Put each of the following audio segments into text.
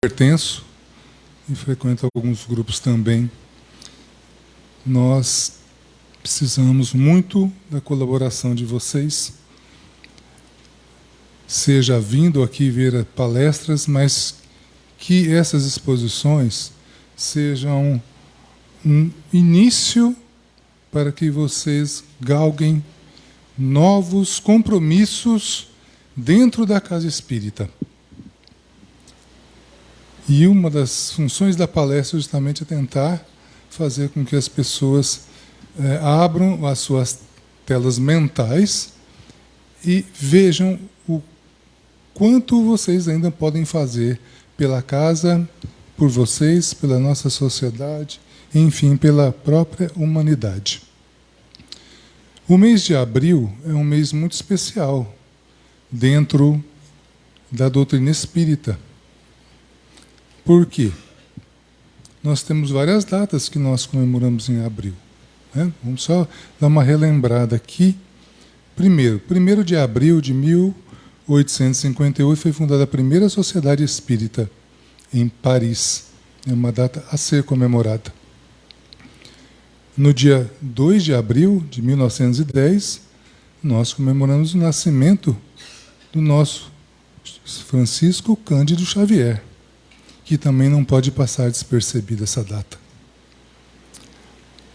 pertenço e frequento alguns grupos também. Nós precisamos muito da colaboração de vocês, seja vindo aqui ver palestras, mas que essas exposições sejam um início para que vocês galguem novos compromissos dentro da casa espírita. E uma das funções da palestra justamente é tentar fazer com que as pessoas abram as suas telas mentais e vejam o quanto vocês ainda podem fazer pela casa, por vocês, pela nossa sociedade, enfim, pela própria humanidade. O mês de abril é um mês muito especial dentro da doutrina espírita. Por quê? Nós temos várias datas que nós comemoramos em abril, né? Vamos só dar uma relembrada aqui. Primeiro, 1º de abril de 1858 foi fundada a primeira sociedade espírita em Paris. É uma data a ser comemorada. No dia 2 de abril de 1910, nós comemoramos o nascimento do nosso Francisco Cândido Xavier, que também não pode passar despercebida essa data.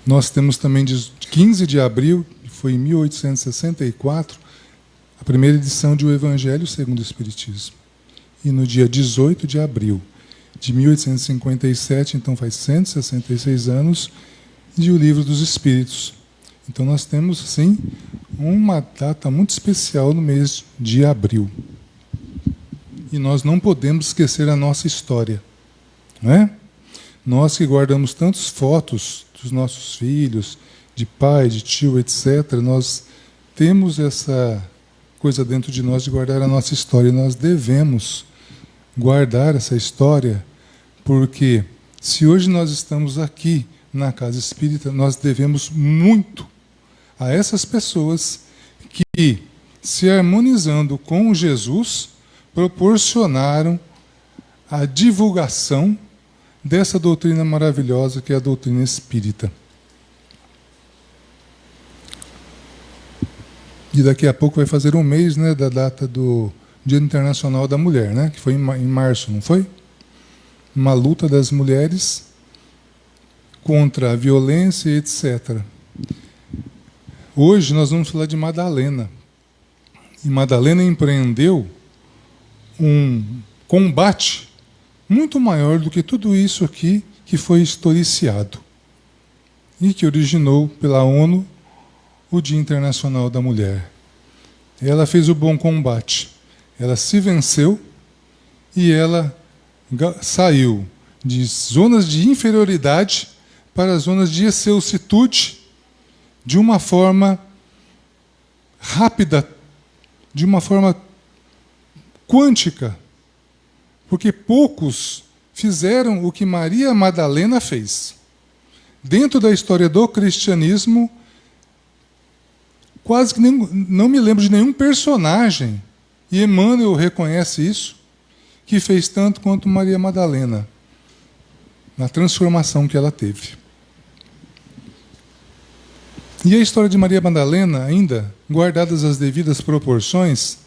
Nós temos também 15 de abril, foi em 1864, a primeira edição de O Evangelho segundo o Espiritismo. E no dia 18 de abril de 1857, então faz 166 anos, de O Livro dos Espíritos. Então nós temos, sim, uma data muito especial no mês de abril. E nós não podemos esquecer a nossa história, não é? Nós que guardamos tantas fotos dos nossos filhos, de pai, de tio, etc., nós temos essa coisa dentro de nós de guardar a nossa história. Nós devemos guardar essa história, porque se hoje nós estamos aqui na Casa Espírita, nós devemos muito a essas pessoas que, se harmonizando com Jesus, proporcionaram a divulgação dessa doutrina maravilhosa que é a doutrina espírita. E daqui a pouco vai fazer um mês, né, da data do Dia Internacional da Mulher, né, que foi em março, não foi? Uma luta das mulheres contra a violência, etc. Hoje nós vamos falar de Madalena. E Madalena empreendeu um combate muito maior do que tudo isso aqui que foi historiciado e que originou pela ONU o Dia Internacional da Mulher. Ela fez o bom combate, ela se venceu e ela saiu de zonas de inferioridade para zonas de excelsitude de uma forma rápida, de uma forma quântica, porque poucos fizeram o que Maria Madalena fez. Dentro da história do cristianismo, quase que não me lembro de nenhum personagem, e Emmanuel reconhece isso, que fez tanto quanto Maria Madalena, na transformação que ela teve. E a história de Maria Madalena, ainda, guardadas as devidas proporções,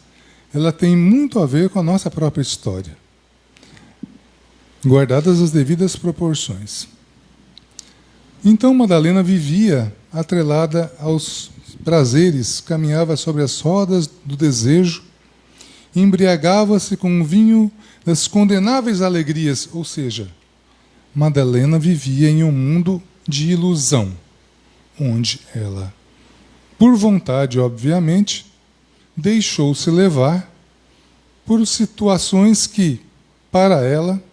ela tem muito a ver com a nossa própria história. Guardadas as devidas proporções. Então Madalena vivia atrelada aos prazeres, caminhava sobre as rodas do desejo, embriagava-se com o vinho das condenáveis alegrias, ou seja, Madalena vivia em um mundo de ilusão, onde ela, por vontade, obviamente, deixou-se levar por situações que, para ela,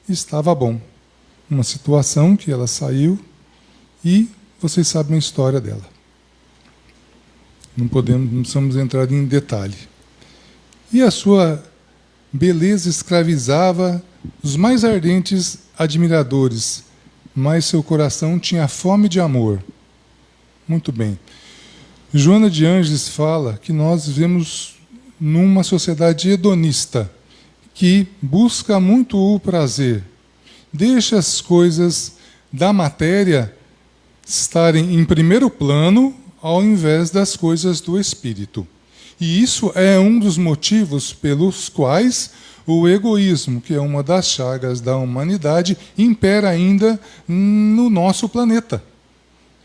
estava bom. Uma situação que ela saiu e vocês sabem a história dela. Não precisamos entrar em detalhe. E a sua beleza escravizava os mais ardentes admiradores, mas seu coração tinha fome de amor. Muito bem. Joana de Ângeles fala que nós vivemos numa sociedade hedonista, que busca muito o prazer. Deixa as coisas da matéria estarem em primeiro plano ao invés das coisas do espírito. E isso é um dos motivos pelos quais o egoísmo, que é uma das chagas da humanidade, impera ainda no nosso planeta.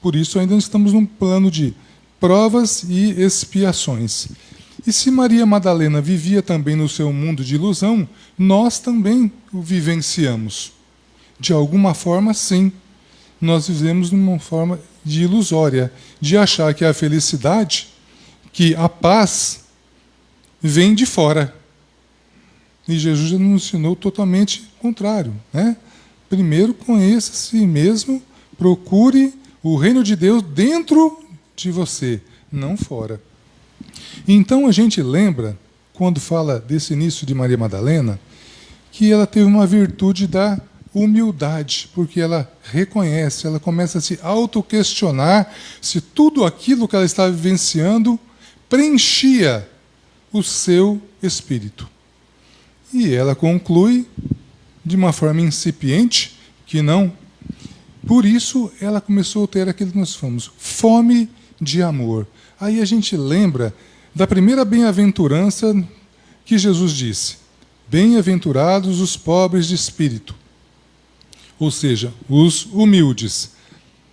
Por isso ainda estamos num plano de provas e expiações. E se Maria Madalena vivia também no seu mundo de ilusão, nós também o vivenciamos. De alguma forma, sim. Nós vivemos numa forma de ilusória, de achar que a felicidade, que a paz, vem de fora. E Jesus já nos ensinou totalmente o contrário, né? Primeiro, conheça a si mesmo, procure o reino de Deus dentro de você, não fora. Então a gente lembra, quando fala desse início de Maria Madalena, que ela teve uma virtude da humildade, porque ela reconhece, ela começa a se autoquestionar se tudo aquilo que ela estava vivenciando preenchia o seu espírito. E ela conclui, de uma forma incipiente, que não. Por isso, ela começou a ter aquilo que nós falamos, fome de amor. Aí a gente lembra da primeira bem-aventurança que Jesus disse: bem-aventurados os pobres de espírito, ou seja, os humildes.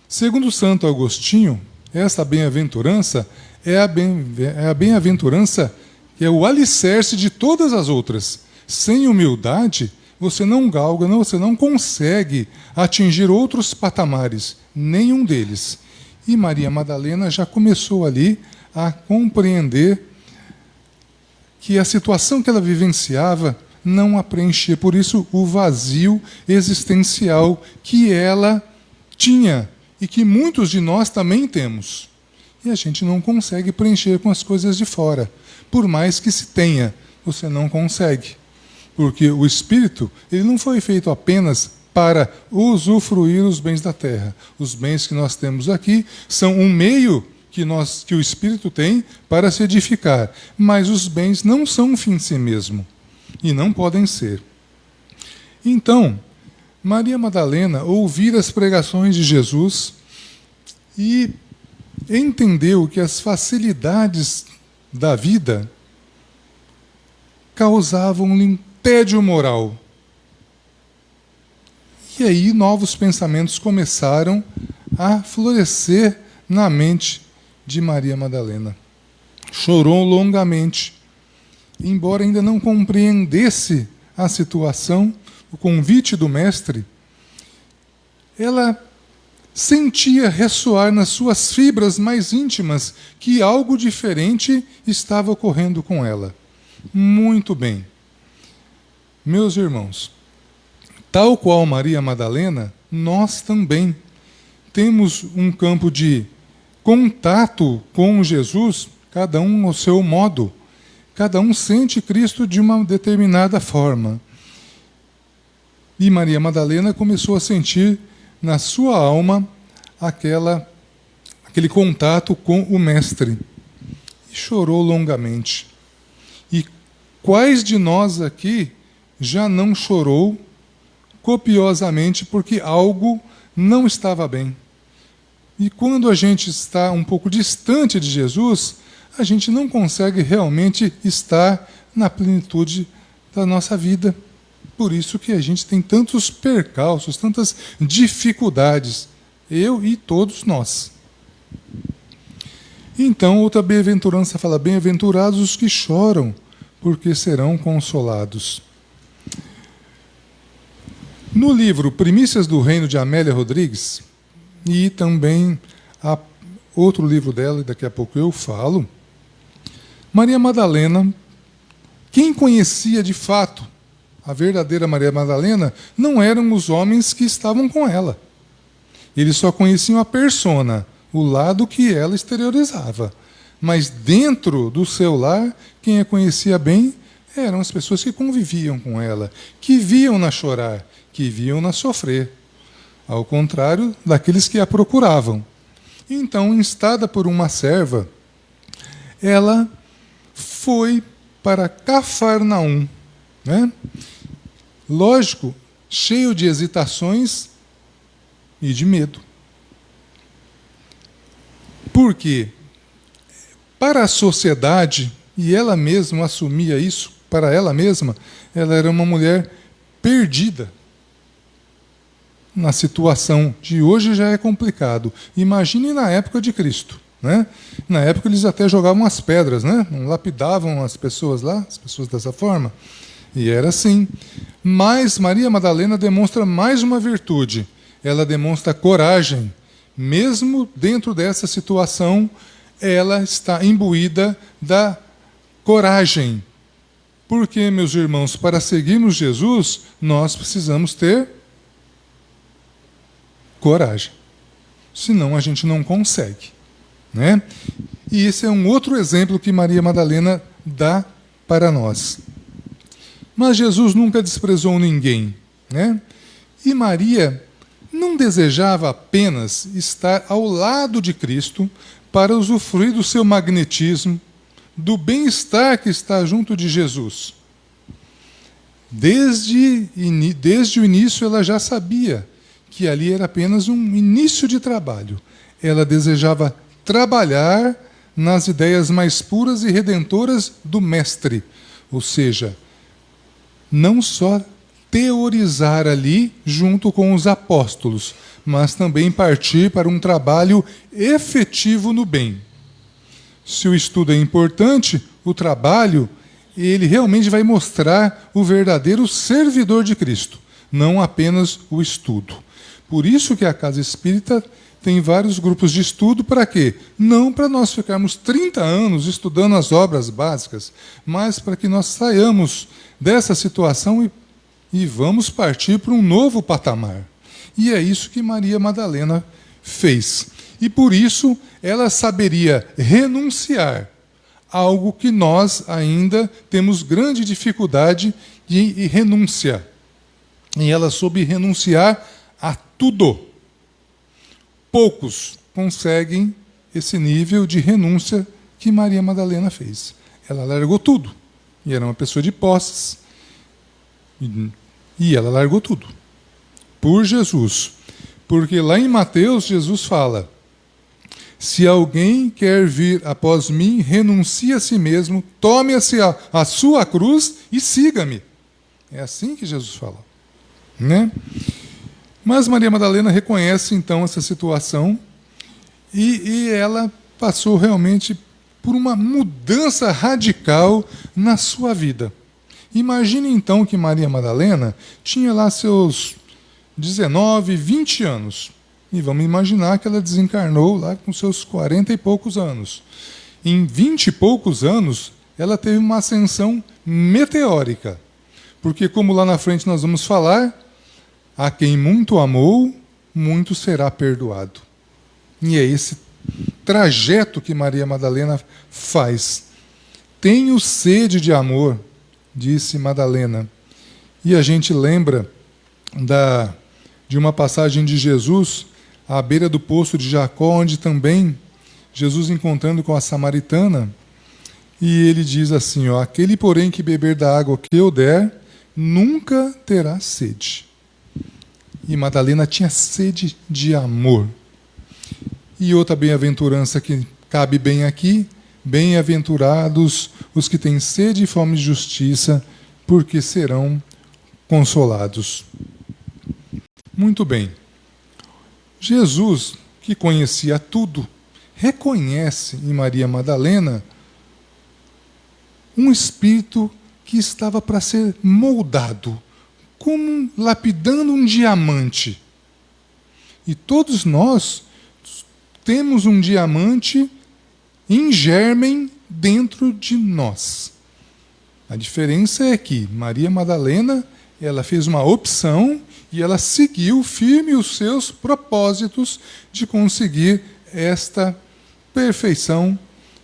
Segundo Santo Agostinho, essa bem-aventurança é a bem-aventurança que é o alicerce de todas as outras. Sem humildade, você não galga, você não consegue atingir outros patamares, nenhum deles. E Maria Madalena já começou ali a compreender que a situação que ela vivenciava não a preenchia. Por isso, o vazio existencial que ela tinha e que muitos de nós também temos. E a gente não consegue preencher com as coisas de fora. Por mais que se tenha, você não consegue. Porque o espírito, ele não foi feito apenas para usufruir os bens da terra. Os bens que nós temos aqui são um meio que o espírito tem para se edificar. Mas os bens não são um fim em si mesmo. E não podem ser. Então, Maria Madalena ouviu as pregações de Jesus e entendeu que as facilidades da vida causavam-lhe tédio moral. E aí novos pensamentos começaram a florescer na mente de Maria Madalena. Chorou longamente. Embora ainda não compreendesse a situação, o convite do Mestre, ela sentia ressoar nas suas fibras mais íntimas que algo diferente estava ocorrendo com ela. Muito bem. Meus irmãos, tal qual Maria Madalena, nós também temos um campo de contato com Jesus, cada um ao seu modo. Cada um sente Cristo de uma determinada forma. E Maria Madalena começou a sentir na sua alma aquele contato com o Mestre. E chorou longamente. E quais de nós aqui já não chorou copiosamente porque algo não estava bem? E quando a gente está um pouco distante de Jesus, a gente não consegue realmente estar na plenitude da nossa vida. Por isso que a gente tem tantos percalços, tantas dificuldades, eu e todos nós. Então, outra bem-aventurança fala: bem-aventurados os que choram, porque serão consolados. No livro Primícias do Reino, de Amélia Rodrigues, e também outro livro dela, e daqui a pouco eu falo, Maria Madalena, quem conhecia de fato a verdadeira Maria Madalena não eram os homens que estavam com ela. Eles só conheciam a persona, o lado que ela exteriorizava. Mas dentro do seu lar, quem a conhecia bem eram as pessoas que conviviam com ela, que viam-na chorar, que viam-na sofrer. Ao contrário daqueles que a procuravam. Então, instada por uma serva, ela foi para Cafarnaum. né? Lógico, cheio de hesitações e de medo. Por quê? Para a sociedade, e ela mesma assumia isso, para ela mesma, ela era uma mulher perdida. Na situação de hoje já é complicado. Imagine na época de Cristo, né? Na época eles até jogavam as pedras, né? Não lapidavam as pessoas lá, as pessoas dessa forma. E era assim. Mas Maria Madalena demonstra mais uma virtude. Ela demonstra coragem. Mesmo dentro dessa situação, ela está imbuída da coragem. Porque, meus irmãos, para seguirmos Jesus, nós precisamos ter coragem. Senão a gente não consegue, né? E esse é um outro exemplo que Maria Madalena dá para nós. Mas Jesus nunca desprezou ninguém, né? E Maria não desejava apenas estar ao lado de Cristo para usufruir do seu magnetismo, do bem-estar que está junto de Jesus. Desde o início ela já sabia que ali era apenas um início de trabalho. Ela desejava trabalhar nas ideias mais puras e redentoras do Mestre. Ou seja, não só teorizar ali junto com os apóstolos, mas também partir para um trabalho efetivo no bem. Se o estudo é importante, o trabalho, ele realmente vai mostrar o verdadeiro servidor de Cristo, não apenas o estudo. Por isso que a Casa Espírita tem vários grupos de estudo, para quê? Não para nós ficarmos 30 anos estudando as obras básicas, mas para que nós saiamos dessa situação e vamos partir para um novo patamar. E é isso que Maria Madalena fez. E por isso ela saberia renunciar, algo que nós ainda temos grande dificuldade de renunciar. E ela soube renunciar a tudo. Poucos conseguem esse nível de renúncia que Maria Madalena fez. Ela largou tudo. E era uma pessoa de posses. E ela largou tudo. Por Jesus. Porque lá em Mateus, Jesus fala: se alguém quer vir após mim, renuncie a si mesmo, tome-se a sua cruz e siga-me. É assim que Jesus fala, né? Mas Maria Madalena reconhece então essa situação e ela passou realmente por uma mudança radical na sua vida. Imagine então que Maria Madalena tinha lá seus 19, 20 anos. E vamos imaginar que ela desencarnou lá com seus 40 e poucos anos. Em 20 e poucos anos, ela teve uma ascensão meteórica. Porque, como lá na frente nós vamos falar, a quem muito amou, muito será perdoado. E é esse trajeto que Maria Madalena faz. Tenho sede de amor, disse Madalena. E a gente lembra de uma passagem de Jesus à beira do poço de Jacó, onde também Jesus encontrando com a samaritana, e ele diz assim, ó, aquele, porém, que beber da água que eu der, nunca terá sede. E Madalena tinha sede de amor. E outra bem-aventurança que cabe bem aqui, bem-aventurados os que têm sede e fome de justiça, porque serão consolados. Muito bem. Jesus, que conhecia tudo, reconhece em Maria Madalena um espírito que estava para ser moldado, como lapidando um diamante. E todos nós temos um diamante em germen dentro de nós. A diferença é que Maria Madalena, ela fez uma opção e ela seguiu firme os seus propósitos de conseguir esta perfeição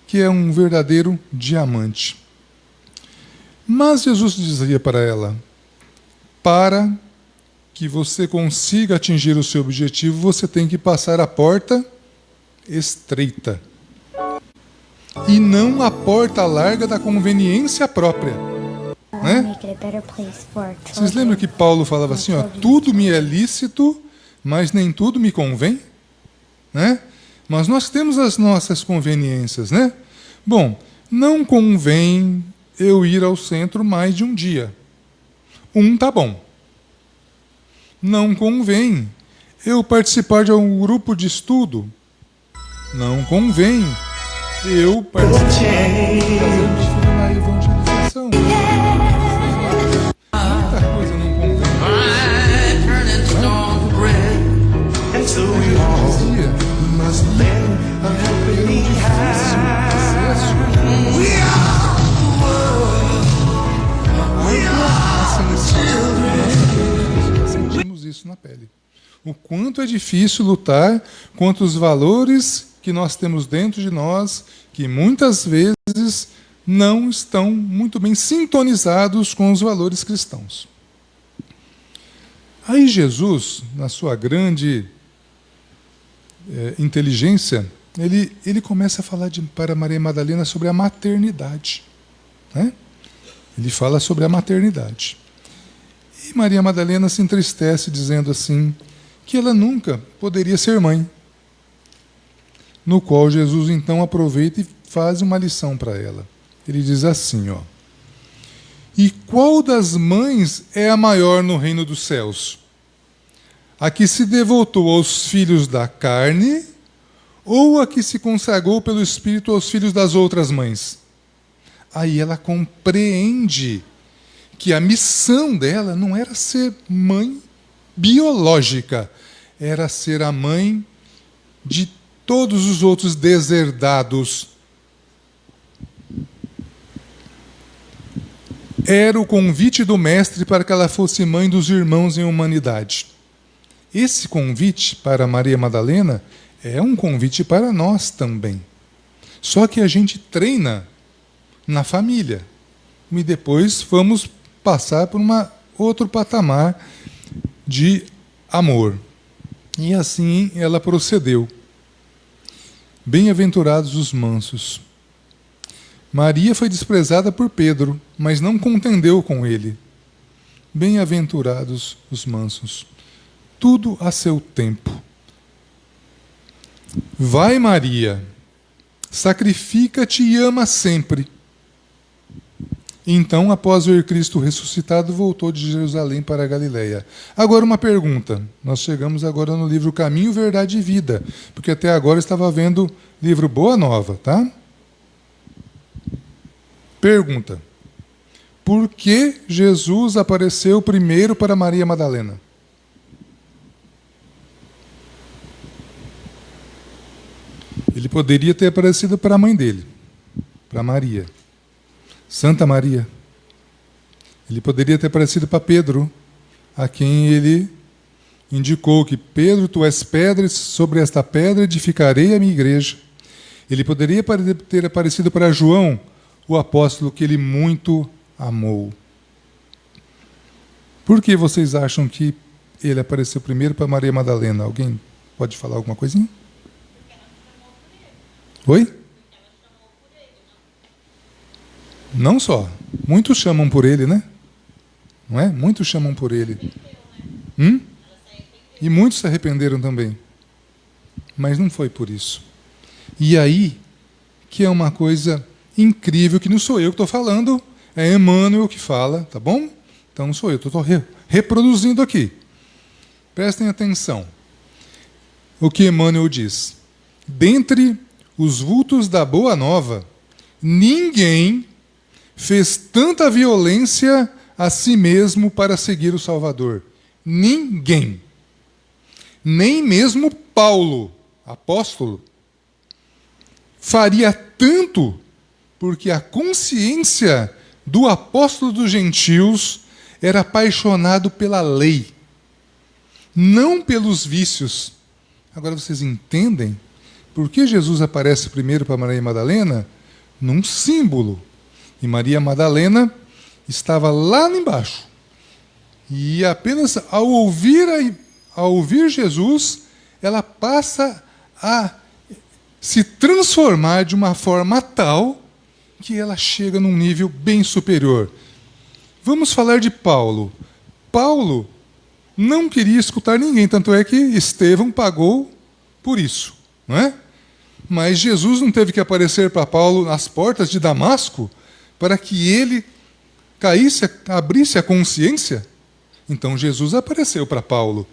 que é um verdadeiro diamante. Mas Jesus dizia para ela, para que você consiga atingir o seu objetivo, você tem que passar a porta estreita. E não a porta larga da conveniência própria. né? Vocês lembram que Paulo falava assim, ó, tudo me é lícito, mas nem tudo me convém? Né? Mas nós temos as nossas conveniências, né? Bom, não convém eu ir ao centro mais de um dia. Tá bom. Não convém eu participar de um grupo de estudo. Não convém eu participar na evangelização. Muita coisa não convém. Sentimos isso na pele. O quanto é difícil lutar contra os valores que nós temos dentro de nós, que muitas vezes não estão muito bem sintonizados com os valores cristãos. Aí Jesus, na sua grande inteligência, ele começa a falar para Maria Madalena sobre a maternidade. Né? Ele fala sobre a maternidade. E Maria Madalena se entristece dizendo assim, que ela nunca poderia ser mãe. No qual Jesus então aproveita e faz uma lição para ela. Ele diz assim, ó: e qual das mães é a maior no reino dos céus? A que se devotou aos filhos da carne ou a que se consagrou pelo Espírito aos filhos das outras mães? Aí ela compreende que a missão dela não era ser mãe biológica, era ser a mãe de todos os outros deserdados. Era o convite do Mestre para que ela fosse mãe dos irmãos em humanidade. Esse convite para Maria Madalena é um convite para nós também. Só que a gente treina na família. E depois vamos passar por outro patamar de amor. E assim ela procedeu. Bem-aventurados os mansos. Maria foi desprezada por Pedro, mas não contendeu com ele. Bem-aventurados os mansos. Tudo a seu tempo. Vai, Maria, sacrifica-te e ama sempre. Então, após ver Cristo ressuscitado, voltou de Jerusalém para a Galileia. Agora uma pergunta. Nós chegamos agora no livro Caminho, Verdade e Vida, porque até agora estava vendo o livro Boa Nova, tá? Pergunta. Por que Jesus apareceu primeiro para Maria Madalena? Ele poderia ter aparecido para a mãe dele, para Maria. Santa Maria. Ele poderia ter aparecido para Pedro, a quem ele indicou que Pedro, tu és pedra, e sobre esta pedra edificarei a minha igreja. Ele poderia ter aparecido para João, o apóstolo que ele muito amou. Por que vocês acham que ele apareceu primeiro para Maria Madalena? Alguém pode falar alguma coisinha? Oi? Não só. Muitos chamam por ele, né? Não é? Muitos chamam por ele. E muitos se arrependeram também. Mas não foi por isso. E aí, que é uma coisa incrível, que não sou eu que estou falando, é Emmanuel que fala, tá bom? Então não sou eu, estou reproduzindo aqui. Prestem atenção. O que Emmanuel diz. Dentre os vultos da Boa Nova, ninguém fez tanta violência a si mesmo para seguir o Salvador. Ninguém. Nem mesmo Paulo, apóstolo, faria tanto, porque a consciência do apóstolo dos gentios era apaixonado pela lei, não pelos vícios. Agora vocês entendem por que Jesus aparece primeiro para Maria Madalena? Num símbolo. E Maria Madalena estava lá embaixo. E apenas ao ouvir Jesus, ela passa a se transformar de uma forma tal que ela chega num nível bem superior. Vamos falar de Paulo. Paulo não queria escutar ninguém, tanto é que Estevão pagou por isso, não é? Mas Jesus não teve que aparecer para Paulo nas portas de Damasco para que ele abrisse a consciência? Então Jesus apareceu para Paulo.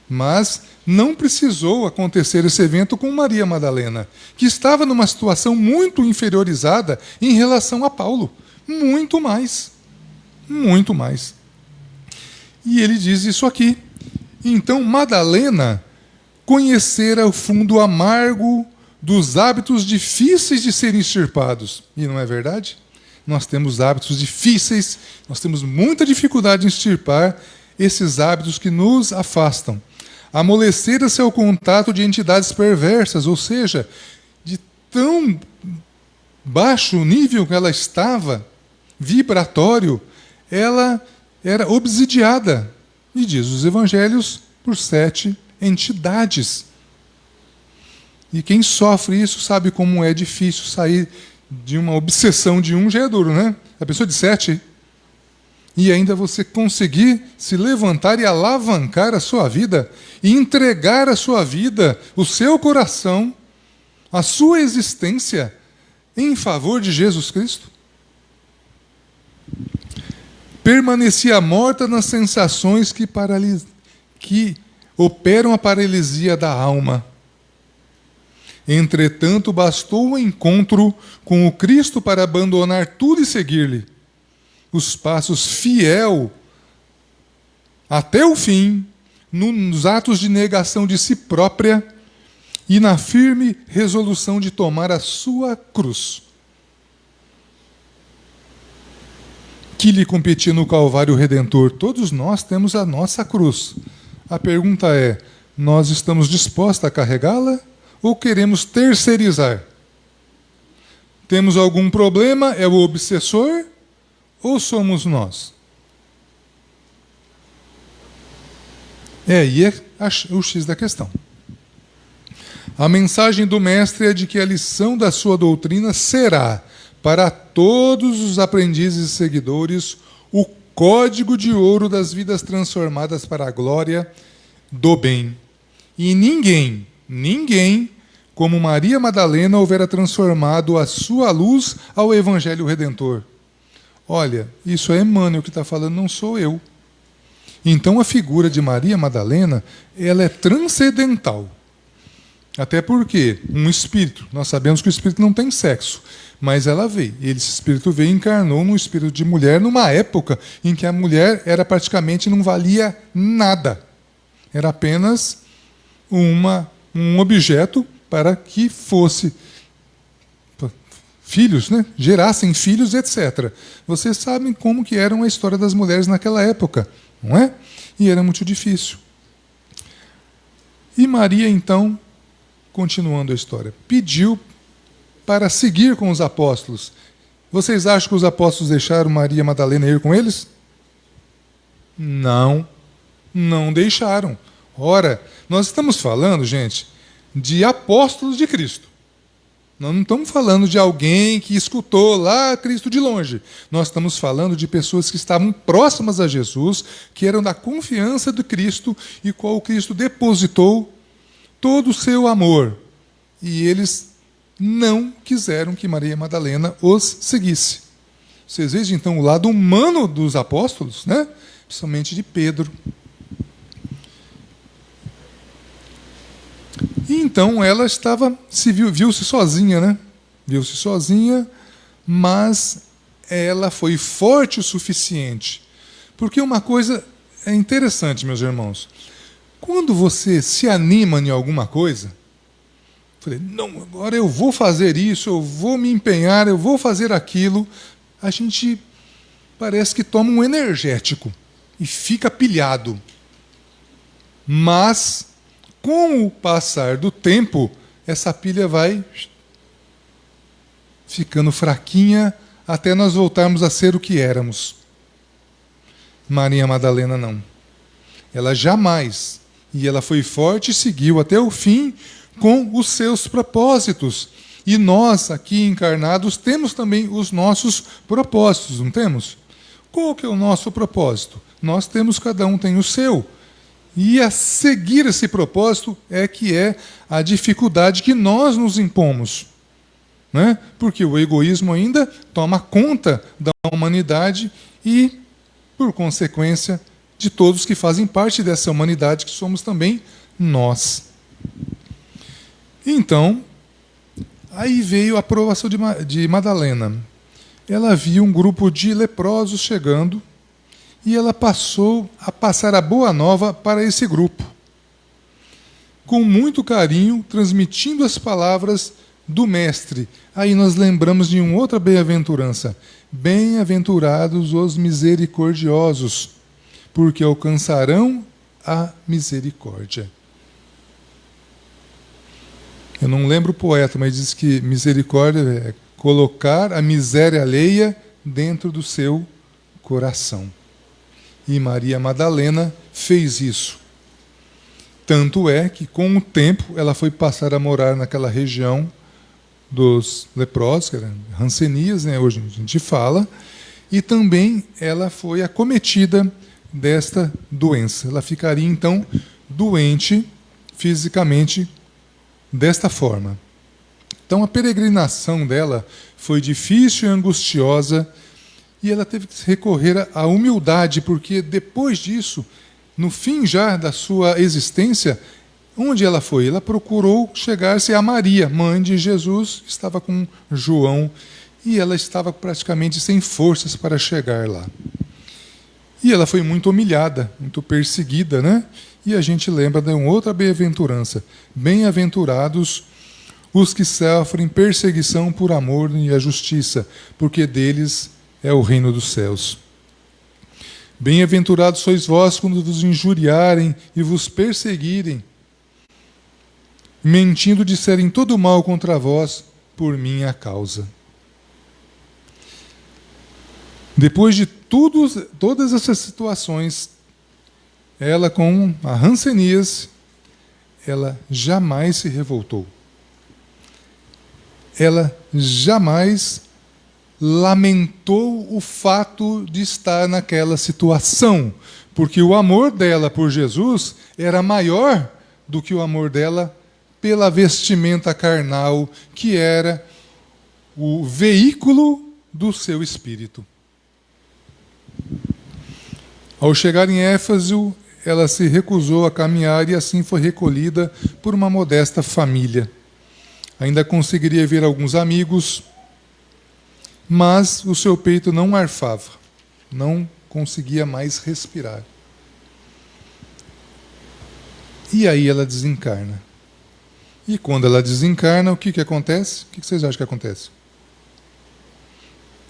Mas não precisou acontecer esse evento com Maria Madalena, que estava numa situação muito inferiorizada em relação a Paulo. Muito mais. Muito mais. E ele diz isso aqui. Então Madalena conhecera o fundo amargo dos hábitos difíceis de serem extirpados. E não é verdade? Nós temos hábitos difíceis, nós temos muita dificuldade em extirpar esses hábitos que nos afastam. Amolecera-se ao contato de entidades perversas, ou seja, de tão baixo nível que ela estava, vibratório, ela era obsidiada. E diz os evangelhos, por 7 entidades. E quem sofre isso sabe como é difícil sair de uma obsessão de um, já é duro, né? A pessoa de 7... E ainda você conseguir se levantar e alavancar a sua vida, e entregar a sua vida, o seu coração, a sua existência, em favor de Jesus Cristo. Permanecia morta nas sensações que operam a paralisia da alma. Entretanto, bastou o encontro com o Cristo para abandonar tudo e seguir-lhe. Os passos fiel até o fim, nos atos de negação de si própria e na firme resolução de tomar a sua cruz, que lhe competia no Calvário Redentor. Todos nós temos a nossa cruz. A pergunta é, nós estamos dispostos a carregá-la ou queremos terceirizar? Temos algum problema? É o obsessor? Ou somos nós? E é o X da questão. A mensagem do Mestre é de que a lição da sua doutrina será, para todos os aprendizes e seguidores, o código de ouro das vidas transformadas para a glória do bem. E ninguém, como Maria Madalena, houvera transformado a sua luz ao Evangelho Redentor. Olha, isso é Emmanuel que está falando, não sou eu. Então a figura de Maria Madalena, ela é transcendental. Até porque um espírito, nós sabemos que o espírito não tem sexo, mas ela veio. Esse espírito veio e encarnou num espírito de mulher numa época em que a mulher era praticamente não valia nada. Era apenas um objeto para que fosse filhos, né? Gerassem filhos, etc. Vocês sabem como que era a história das mulheres naquela época, não é? E era muito difícil. E Maria, então, continuando a história, pediu para seguir com os apóstolos. Vocês acham que os apóstolos deixaram Maria Madalena ir com eles? Não deixaram. Ora, nós estamos falando, gente, de apóstolos de Cristo. Nós não estamos falando de alguém que escutou lá Cristo de longe. Nós estamos falando de pessoas que estavam próximas a Jesus, que eram da confiança de Cristo e qual Cristo depositou todo o seu amor. E eles não quiseram que Maria Madalena os seguisse. Vocês vejam, então, o lado humano dos apóstolos, né? Principalmente de Pedro. E então ela viu-se sozinha, né? Viu-se sozinha, mas ela foi forte o suficiente. Porque uma coisa é interessante, meus irmãos. Quando você se anima em alguma coisa, falei, não, agora eu vou fazer isso, eu vou me empenhar, eu vou fazer aquilo, a gente parece que toma um energético e fica pilhado. Mas com o passar do tempo, essa pilha vai ficando fraquinha até nós voltarmos a ser o que éramos. Maria Madalena não. Ela jamais. E ela foi forte e seguiu até o fim com os seus propósitos. E nós, aqui encarnados, temos também os nossos propósitos, não temos? Qual que é o nosso propósito? Nós temos, cada um tem o seu. E a seguir esse propósito é que é a dificuldade que nós nos impomos. Né? Porque o egoísmo ainda toma conta da humanidade e, por consequência, de todos que fazem parte dessa humanidade, que somos também nós. Então, aí veio a provação de Madalena. Ela viu um grupo de leprosos chegando e ela passou a passar a boa nova para esse grupo, com muito carinho, transmitindo as palavras do Mestre. Aí nós lembramos de uma outra bem-aventurança. Bem-aventurados os misericordiosos, porque alcançarão a misericórdia. Eu não lembro o poeta, mas diz que misericórdia é colocar a miséria alheia dentro do seu coração. E Maria Madalena fez isso. Tanto é que, com o tempo, ela foi passar a morar naquela região dos leprosos, que eram Rancenias, né? Hoje a gente fala, e também ela foi acometida desta doença. Ela ficaria, então, doente fisicamente desta forma. Então, a peregrinação dela foi difícil e angustiosa, e ela teve que recorrer à humildade, porque depois disso, no fim já da sua existência, onde ela foi? Ela procurou chegar-se a Maria, mãe de Jesus, estava com João, e ela estava praticamente sem forças para chegar lá. E ela foi muito humilhada, muito perseguida, né? E a gente lembra de uma outra bem-aventurança. Bem-aventurados os que sofrem perseguição por amor e a justiça, porque deles é o reino dos céus. Bem-aventurados sois vós quando vos injuriarem e vos perseguirem, mentindo disserem todo mal contra vós por minha causa. Depois de todas essas situações, ela com a Rancenias, ela jamais se revoltou. Ela jamais lamentou o fato de estar naquela situação, porque o amor dela por Jesus era maior do que o amor dela pela vestimenta carnal, que era o veículo do seu espírito. Ao chegar em Éfeso, ela se recusou a caminhar e assim foi recolhida por uma modesta família. Ainda conseguiria ver alguns amigos, mas o seu peito não arfava, não conseguia mais respirar. E aí ela desencarna. E quando ela desencarna, o que acontece? O que vocês acham que acontece?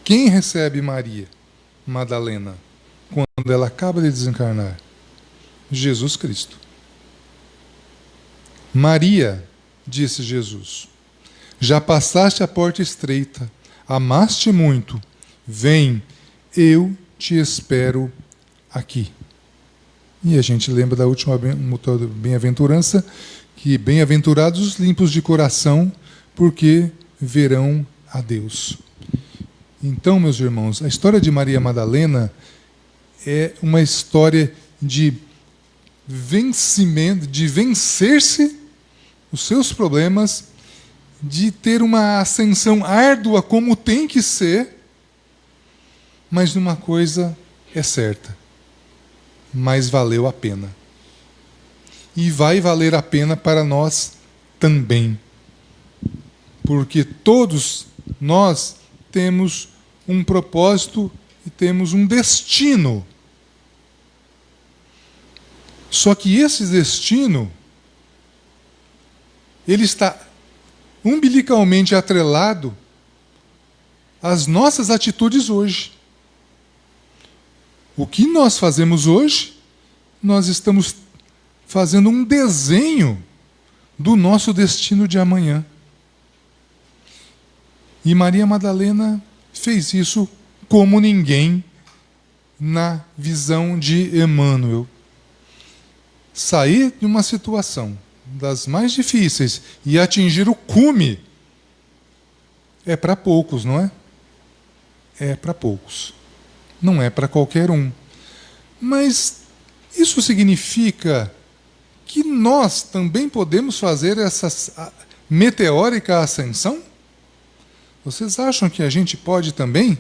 Quem recebe Maria Madalena quando ela acaba de desencarnar? Jesus Cristo. Maria, disse Jesus, já passaste a porta estreita, amaste muito, vem, eu te espero aqui. E a gente lembra da última bem-aventurança, que bem-aventurados os limpos de coração, porque verão a Deus. Então, meus irmãos, a história de Maria Madalena é uma história de vencimento, de vencer-se os seus problemas, de ter uma ascensão árdua como tem que ser, mas uma coisa é certa, mas valeu a pena. E vai valer a pena para nós também, porque todos nós temos um propósito e temos um destino. Só que esse destino, ele está umbilicalmente atrelado às nossas atitudes hoje. O que nós fazemos hoje, nós estamos fazendo um desenho do nosso destino de amanhã. E Maria Madalena fez isso como ninguém na visão de Emmanuel. Sair de uma situação das mais difíceis e atingir o cume é para poucos, não é? É para poucos. não é para qualquer um. Mas isso significa que nós também podemos fazer essa meteórica ascensão? Vocês acham que a gente pode também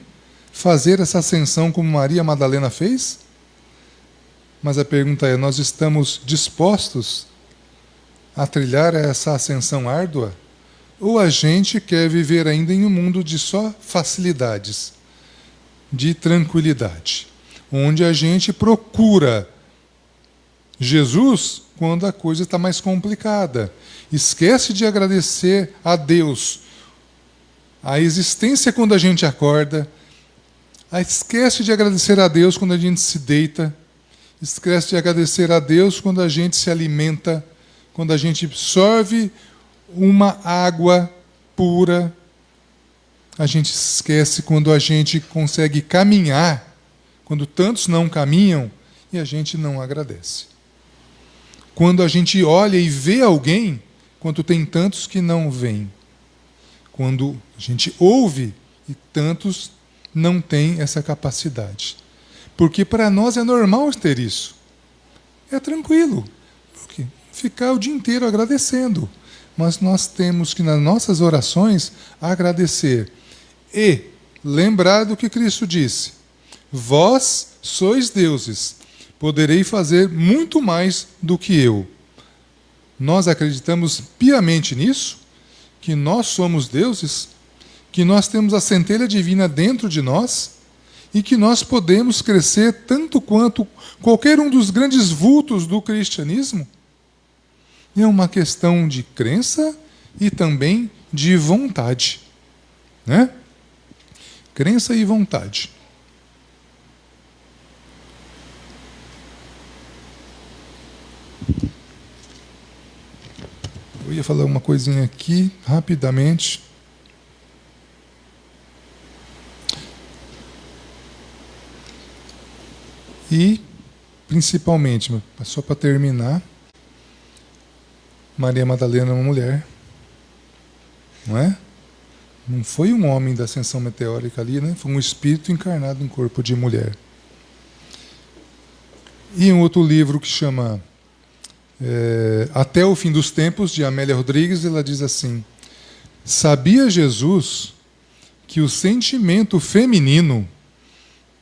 fazer essa ascensão como Maria Madalena fez? Mas a pergunta é, nós estamos dispostos a trilhar essa ascensão árdua? Ou a gente quer viver ainda em um mundo de só facilidades, de tranquilidade, onde a gente procura Jesus quando a coisa está mais complicada, esquece de agradecer a Deus a existência quando a gente acorda, esquece de agradecer a Deus quando a gente se deita, esquece de agradecer a Deus quando a gente se alimenta, quando a gente sorve uma água pura. A gente esquece quando a gente consegue caminhar, quando tantos não caminham e a gente não agradece. Quando a gente olha e vê alguém, quando tem tantos que não veem. Quando a gente ouve e tantos não têm essa capacidade. Porque para nós é normal ter isso. É tranquilo. Porque ficar o dia inteiro agradecendo. Mas nós temos que, nas nossas orações, agradecer. E lembrar do que Cristo disse. Vós sois deuses. Poderei fazer muito mais do que eu. Nós acreditamos piamente nisso, que nós somos deuses, que nós temos a centelha divina dentro de nós e que nós podemos crescer tanto quanto qualquer um dos grandes vultos do cristianismo. É uma questão de crença e também de vontade, né? Crença e vontade. Eu ia falar uma coisinha aqui, rapidamente. E, principalmente, só para terminar, Maria Madalena é uma mulher, não é? Não foi um homem da ascensão meteórica ali, né? Foi um espírito encarnado em corpo de mulher. E um outro livro que chama Até o Fim dos Tempos, de Amélia Rodrigues, ela diz assim: sabia Jesus que o sentimento feminino,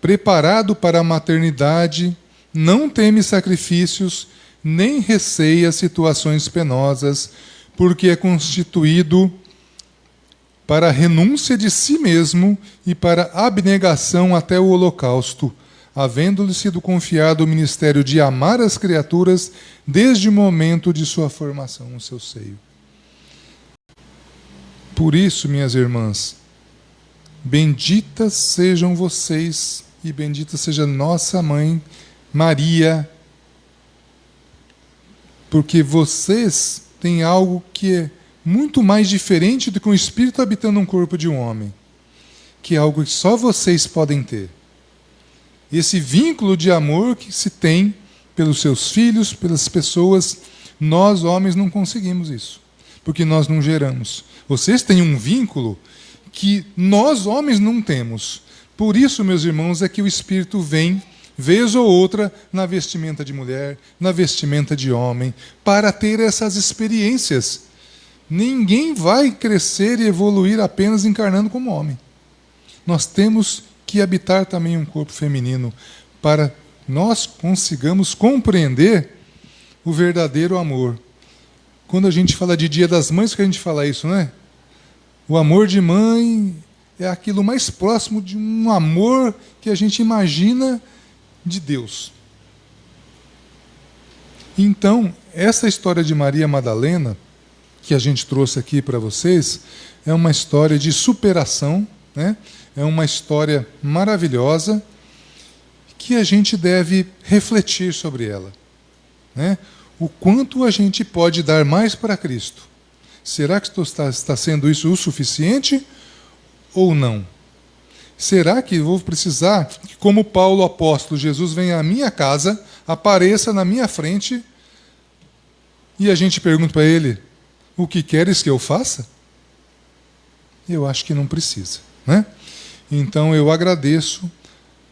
preparado para a maternidade, não teme sacrifícios, nem receia situações penosas, porque é constituído para a renúncia de si mesmo e para a abnegação até o holocausto, havendo-lhe sido confiado o ministério de amar as criaturas desde o momento de sua formação no seu seio. Por isso, minhas irmãs, benditas sejam vocês e bendita seja nossa mãe Maria, porque vocês têm algo que é muito mais diferente do que um espírito habitando um corpo de um homem, que é algo que só vocês podem ter. Esse vínculo de amor que se tem pelos seus filhos, pelas pessoas, nós homens não conseguimos isso, porque nós não geramos. Vocês têm um vínculo que nós homens não temos. Por isso, meus irmãos, é que o Espírito vem, vez ou outra, na vestimenta de mulher, na vestimenta de homem, para ter essas experiências. Ninguém vai crescer e evoluir apenas encarnando como homem. Nós temos que habitar também um corpo feminino para nós consigamos compreender o verdadeiro amor. Quando a gente fala de Dia das Mães, que a gente fala isso, né? O amor de mãe é aquilo mais próximo de um amor que a gente imagina de Deus. Então, essa história de Maria Madalena, que a gente trouxe aqui para vocês, é uma história de superação, né? É uma história maravilhosa que a gente deve refletir sobre ela, né? O quanto a gente pode dar mais para Cristo. Será que está sendo isso o suficiente ou não? Será que eu vou precisar que, como Paulo apóstolo, Jesus venha à minha casa, apareça na minha frente e a gente pergunta para ele: o que queres que eu faça? Eu acho que não precisa, né? Então eu agradeço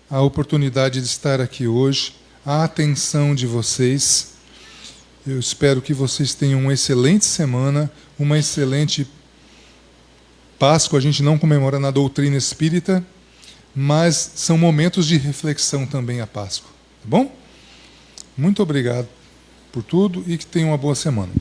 a oportunidade de estar aqui hoje, a atenção de vocês. Eu espero que vocês tenham uma excelente semana, uma excelente Páscoa. A gente não comemora na doutrina espírita, mas são momentos de reflexão também a Páscoa. Tá bom? Muito obrigado por tudo e que tenham uma boa semana.